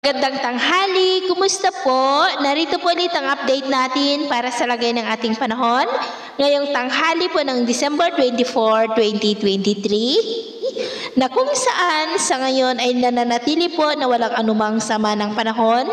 Magandang tanghali, kumusta po? Narito po ulit ang update natin para sa lagay ng ating panahon. Ngayong tanghali po ng December 24, 2023 na kung saan sa ngayon ay nananatili po na walang anumang sama ng panahon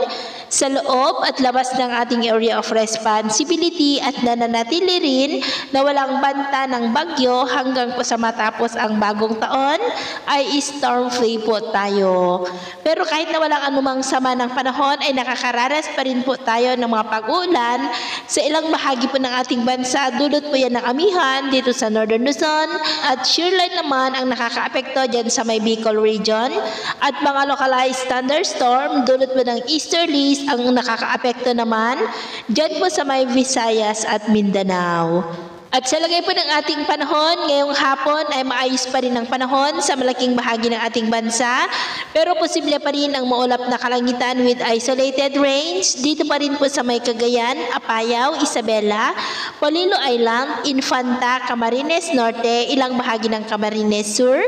sa loob at labas ng ating area of responsibility at nananatili rin na walang banta ng bagyo hanggang po sa matapos ang bagong taon ay storm-free po tayo. Pero kahit na walang anumang sama ng panahon ay nakakaranas pa rin po tayo ng mga pag-uulan sa ilang bahagi po ng ating bansa. Dulot po yan ng amihan dito sa Northern Luzon at shearline naman ang nakakaapekto dyan sa may Bicol region at mga localized thunderstorm dulot po ng easterlies ang nakakaapekto naman dyan po sa may Visayas at Mindanao. At sa lagay po ng ating panahon, ngayong hapon ay maayos pa rin ang panahon sa malaking bahagi ng ating bansa. Pero posible pa rin ang maulap na kalangitan with isolated rains. Dito pa rin po sa may Cagayan, Apayao, Isabela, Polillo Island, Infanta, Camarines Norte, ilang bahagi ng Camarines Sur,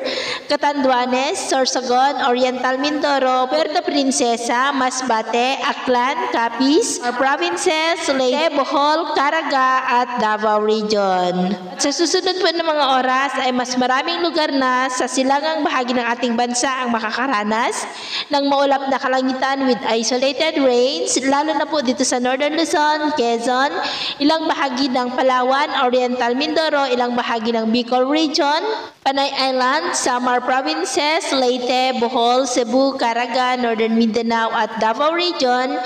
Catanduanes, Sorsogon, Oriental Mindoro, Puerto Princesa, Masbate, Aklan, Capiz, our provinces, Leyte, Bohol, Caraga at Davao Region. At sa susunod po ng mga oras ay mas maraming lugar na sa silangang bahagi ng ating bansa ang makakaranas ng maulap na kalangitan with isolated rains, lalo na po dito sa Northern Luzon, Quezon, ilang bahagi ng Palawan, Oriental Mindoro, ilang bahagi ng Bicol Region, Panay Island, Samar Provinces, Leyte, Bohol, Cebu, Caraga, Northern Mindanao at Davao Region.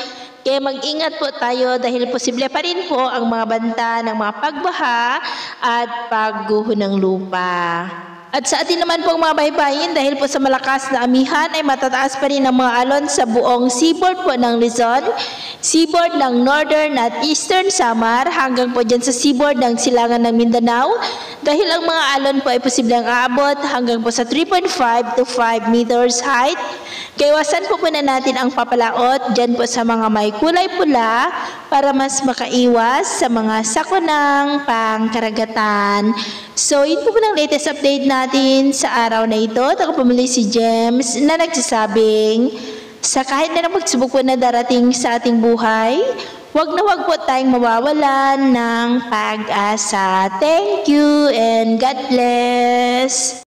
Kaya mag-ingat po tayo dahil posible pa rin po ang mga banta ng mga pagbaha at pagguho ng lupa. At sa atin naman pong mga baybayin, dahil po sa malakas na amihan ay matataas pa rin ang mga alon sa buong seaboard po ng Luzon, seaboard ng Northern at Eastern Samar hanggang po dyan sa seaboard ng Silangan ng Mindanao dahil ang mga alon po ay posibleng aabot hanggang po sa 3.5 to 5 meters height. Kaiwasan po muna natin ang papalaot dyan po sa mga may kulay pula para mas makaiwas sa mga sakunang pangkaragatan. So, yun po ng latest update natin sa araw na ito. Ako pumuli si James na nagsasabing sa kahit na pagsubok po na darating sa ating buhay, wag na wag po tayong mawawalan ng pag-asa. Thank you and God bless!